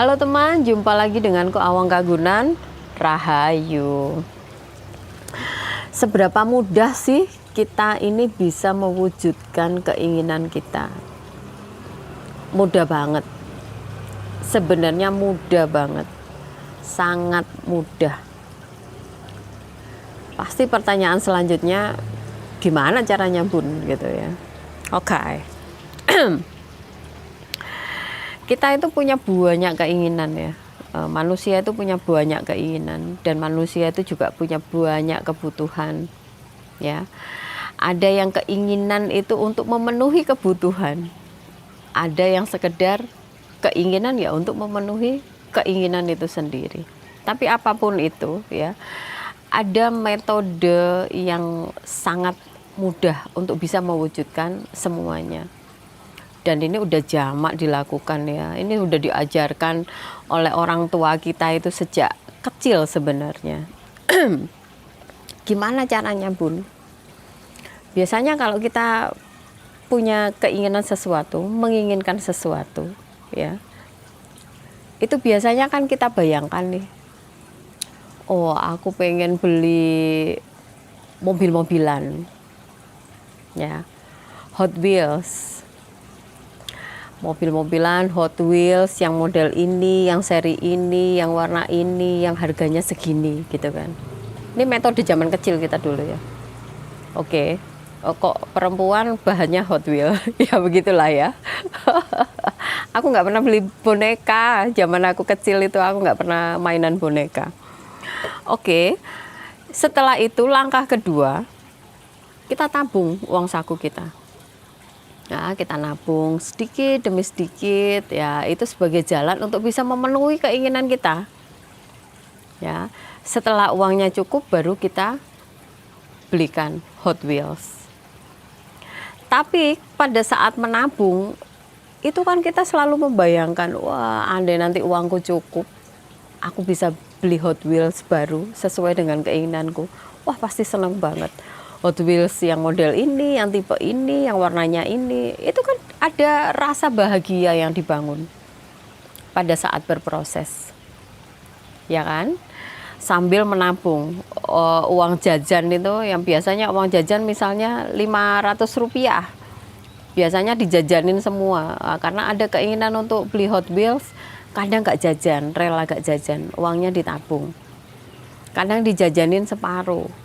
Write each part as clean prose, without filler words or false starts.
Halo teman, jumpa lagi denganku Awang Kagunan. Rahayu. Seberapa mudah sih kita ini bisa mewujudkan keinginan kita? Mudah banget. Sebenarnya mudah banget. Sangat mudah. Pasti pertanyaan selanjutnya, gimana caranya Bun? Gitu ya. Oke. Kita itu punya banyak keinginan ya. Manusia itu punya banyak keinginan dan manusia itu juga punya banyak kebutuhan ya. Ada yang keinginan itu untuk memenuhi kebutuhan, ada yang sekedar keinginan ya untuk memenuhi keinginan itu sendiri. Tapi apapun itu ya, ada metode yang sangat mudah untuk bisa mewujudkan semuanya. Dan ini udah jamak dilakukan ya. Ini udah diajarkan oleh orang tua kita itu sejak kecil sebenarnya. Gimana caranya Bun? Biasanya kalau kita punya keinginan sesuatu, menginginkan sesuatu ya, itu biasanya kan kita bayangkan nih, oh aku pengen beli mobil-mobilan ya, Hot Wheels, mobil-mobilan Hot Wheels yang model ini, yang seri ini, yang warna ini, yang harganya segini gitu kan. Ini metode zaman kecil kita dulu ya. Oke. Kok perempuan bahannya Hot Wheels? Ya begitulah ya. Aku nggak pernah beli boneka. Zaman aku kecil itu aku nggak pernah mainan boneka. Oke. Setelah itu langkah kedua, kita tabung uang saku kita. Nah, kita nabung sedikit demi sedikit ya, itu sebagai jalan untuk bisa memenuhi keinginan kita. Ya, setelah uangnya cukup baru kita belikan Hot Wheels. Tapi pada saat menabung itu kan kita selalu membayangkan, wah, andai nanti uangku cukup, aku bisa beli Hot Wheels baru sesuai dengan keinginanku. Wah, pasti senang banget. Hot Wheels yang model ini, yang tipe ini, yang warnanya ini, itu kan ada rasa bahagia yang dibangun pada saat berproses, ya kan? Sambil menabung uang jajan itu, yang biasanya uang jajan misalnya Rp500, biasanya dijajanin semua karena ada keinginan untuk beli Hot Wheels. Kadang nggak jajan, rela nggak jajan, uangnya ditabung. Kadang dijajanin separuh.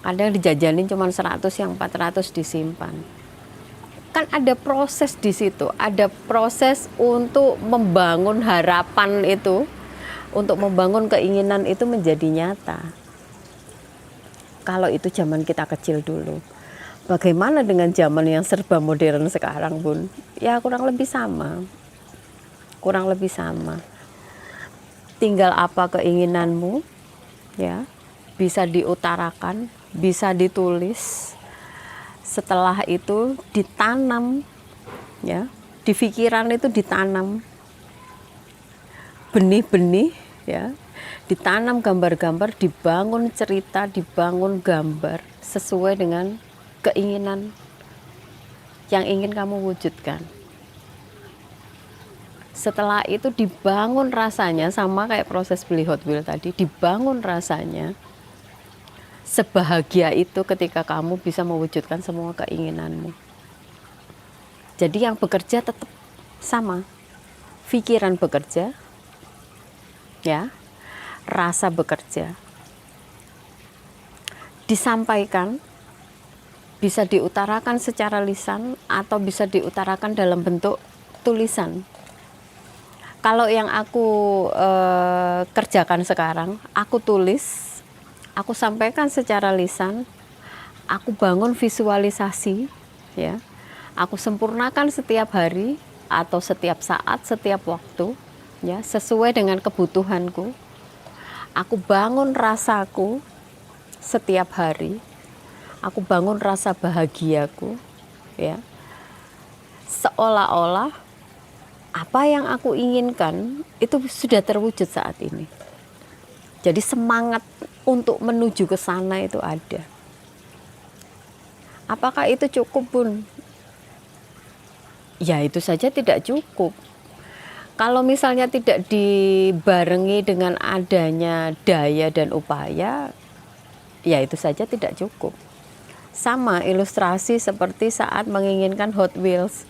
Kadang dijajanin cuma 100, yang 400 disimpan. Kan ada proses di situ, ada proses untuk membangun harapan itu, untuk membangun keinginan itu menjadi nyata. Kalau itu zaman kita kecil dulu. Bagaimana dengan zaman yang serba modern sekarang Bun? Ya kurang lebih sama. Kurang lebih sama. Tinggal apa keinginanmu ya, bisa diutarakan, bisa ditulis, setelah itu ditanam ya, di pikiran itu ditanam benih-benih ya, ditanam gambar-gambar, dibangun cerita, dibangun gambar sesuai dengan keinginan yang ingin kamu wujudkan. Setelah itu dibangun rasanya, sama kayak proses beli Hot Wheels tadi, dibangun rasanya sebahagia itu ketika kamu bisa mewujudkan semua keinginanmu. Jadi yang bekerja tetap sama, pikiran bekerja ya, rasa bekerja, disampaikan, bisa diutarakan secara lisan atau bisa diutarakan dalam bentuk tulisan. Kalau yang aku kerjakan sekarang, aku tulis, aku sampaikan secara lisan, aku bangun visualisasi ya, aku sempurnakan setiap hari atau setiap saat, setiap waktu ya, sesuai dengan kebutuhanku. Aku bangun rasaku setiap hari, aku bangun rasa bahagiaku ya, seolah-olah apa yang aku inginkan itu sudah terwujud saat ini. Jadi semangat untuk menuju ke sana itu ada. Apakah itu cukup Bun? Ya itu saja tidak cukup. Kalau misalnya tidak dibarengi dengan adanya daya dan upaya, ya itu saja tidak cukup. Sama ilustrasi seperti saat menginginkan Hot Wheels.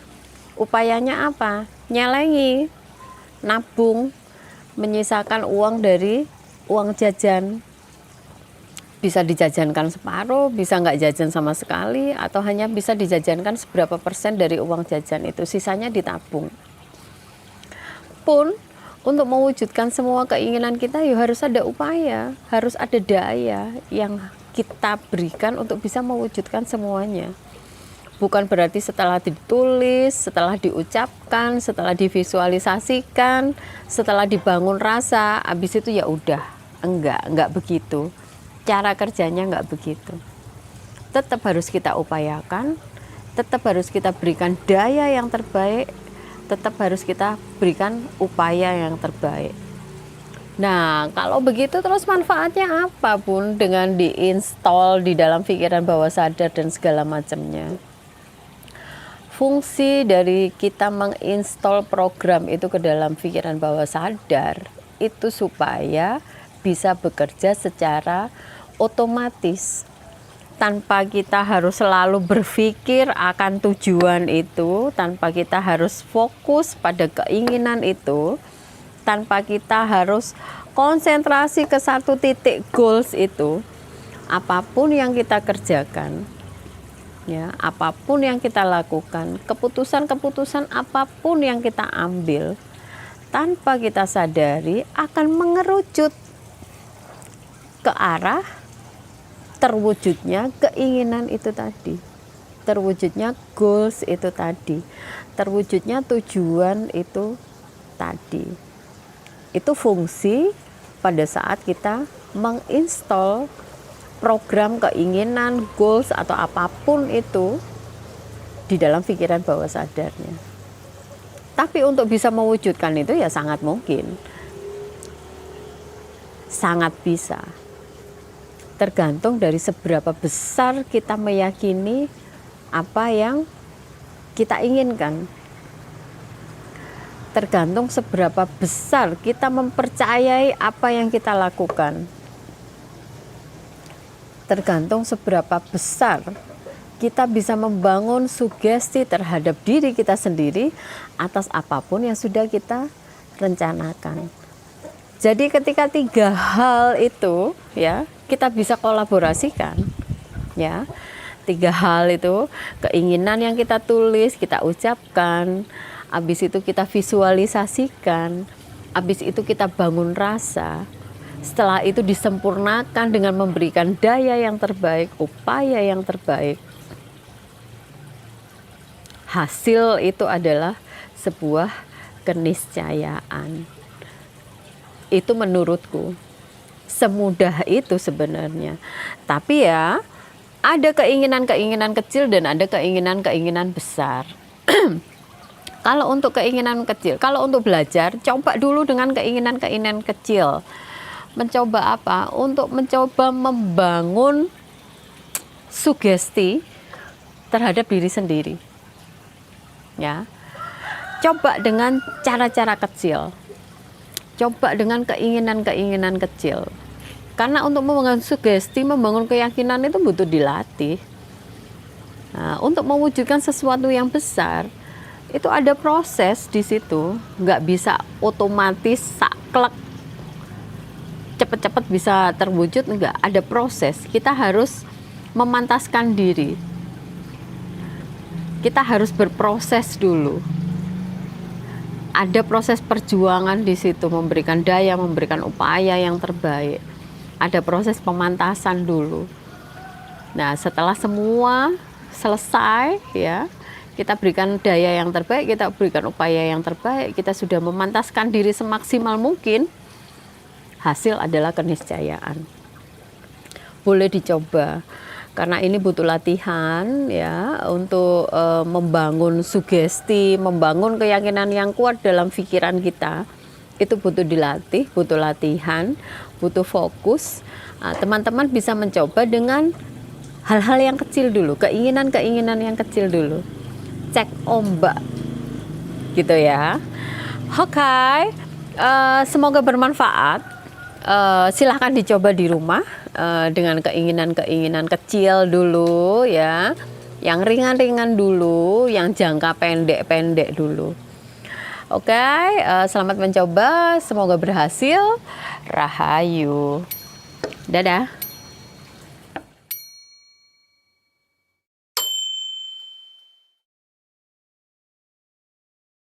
Upayanya apa? Nyelengi, nabung, menyisakan uang dari uang jajan. Bisa dijajankan separuh, bisa nggak jajan sama sekali, atau hanya bisa dijajankan seberapa persen dari uang jajan itu, sisanya ditabung. Pun untuk mewujudkan semua keinginan kita ya harus ada upaya, harus ada daya yang kita berikan untuk bisa mewujudkan semuanya. Bukan berarti setelah ditulis, setelah diucapkan, setelah divisualisasikan, setelah dibangun rasa, habis itu ya udah. Enggak begitu. Cara kerjanya enggak begitu. Tetap harus kita upayakan, tetap harus kita berikan daya yang terbaik, tetap harus kita berikan upaya yang terbaik. Nah, kalau begitu terus manfaatnya apa pun dengan diinstal di dalam pikiran bawah sadar dan segala macamnya. Fungsi dari kita menginstal program itu ke dalam pikiran bawah sadar itu supaya bisa bekerja secara otomatis. Tanpa kita harus selalu berpikir akan tujuan itu, tanpa kita harus fokus pada keinginan itu, tanpa kita harus konsentrasi ke satu titik goals itu, apapun yang kita kerjakan, ya, apapun yang kita lakukan, keputusan-keputusan apapun yang kita ambil, tanpa kita sadari akan mengerucut ke arah terwujudnya keinginan itu tadi, terwujudnya goals itu tadi, terwujudnya tujuan itu tadi. Itu fungsi pada saat kita menginstal program keinginan, goals atau apapun itu di dalam pikiran bawah sadarnya. Tapi untuk bisa mewujudkan itu ya sangat mungkin, sangat bisa. Tergantung dari seberapa besar kita meyakini apa yang kita inginkan. Tergantung seberapa besar kita mempercayai apa yang kita lakukan. Tergantung seberapa besar kita bisa membangun sugesti terhadap diri kita sendiri atas apapun yang sudah kita rencanakan. Jadi ketika 3 hal itu ya kita bisa kolaborasikan, ya 3 hal itu, keinginan yang kita tulis, kita ucapkan, habis itu kita visualisasikan, habis itu kita bangun rasa, setelah itu disempurnakan dengan memberikan daya yang terbaik, upaya yang terbaik. Hasil itu adalah sebuah keniscayaan. Itu menurutku semudah itu sebenarnya. Tapi ya ada keinginan-keinginan kecil dan ada keinginan-keinginan besar. Kalau untuk keinginan kecil, kalau untuk belajar, coba dulu dengan keinginan-keinginan kecil. Mencoba apa? Untuk mencoba membangun sugesti terhadap diri sendiri. Ya. Coba dengan cara-cara kecil. Coba dengan keinginan-keinginan kecil. Karena untuk membangun sugesti, membangun keyakinan itu butuh dilatih. Nah, untuk mewujudkan sesuatu yang besar, itu ada proses di situ. Nggak bisa otomatis saklek, cepet-cepet bisa terwujud, enggak. Ada proses. Kita harus memantaskan diri. Kita harus berproses dulu. Ada proses perjuangan di situ, memberikan daya, memberikan upaya yang terbaik. Ada proses pemantasan dulu. Nah, setelah semua selesai, ya, kita berikan daya yang terbaik, kita berikan upaya yang terbaik, kita sudah memantaskan diri semaksimal mungkin. Hasil adalah keniscayaan. Boleh dicoba. Karena ini butuh latihan ya untuk membangun sugesti, membangun keyakinan yang kuat dalam pikiran kita. Itu butuh dilatih, butuh latihan, butuh fokus. Teman-teman bisa mencoba dengan hal-hal yang kecil dulu, keinginan-keinginan yang kecil dulu. Cek ombak gitu ya. Oke, semoga bermanfaat. Silahkan dicoba di rumah dengan keinginan-keinginan kecil dulu ya, yang ringan-ringan dulu, yang jangka pendek-pendek dulu. Oke, selamat mencoba, semoga berhasil. Rahayu. Dadah.